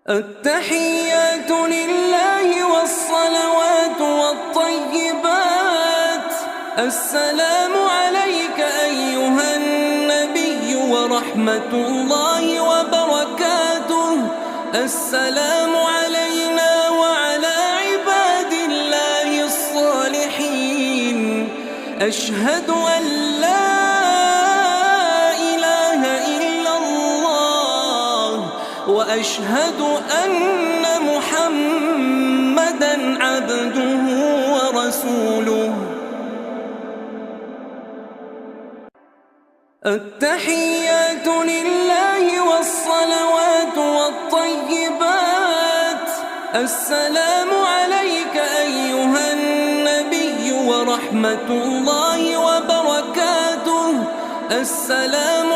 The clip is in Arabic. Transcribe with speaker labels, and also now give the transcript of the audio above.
Speaker 1: التحيات لله والصلوات والطيبات. السلام عليك أيها النبي ورحمة الله وبركاته. السلام علينا وعلى عباد الله الصالحين. أشهد أن لا إله إلا الله وأشهد أن محمدًا عبده ورسوله. التحيات لله والصلوات والطيبات. السلام عليك أيها النبي ورحمة الله وبركاته. السلام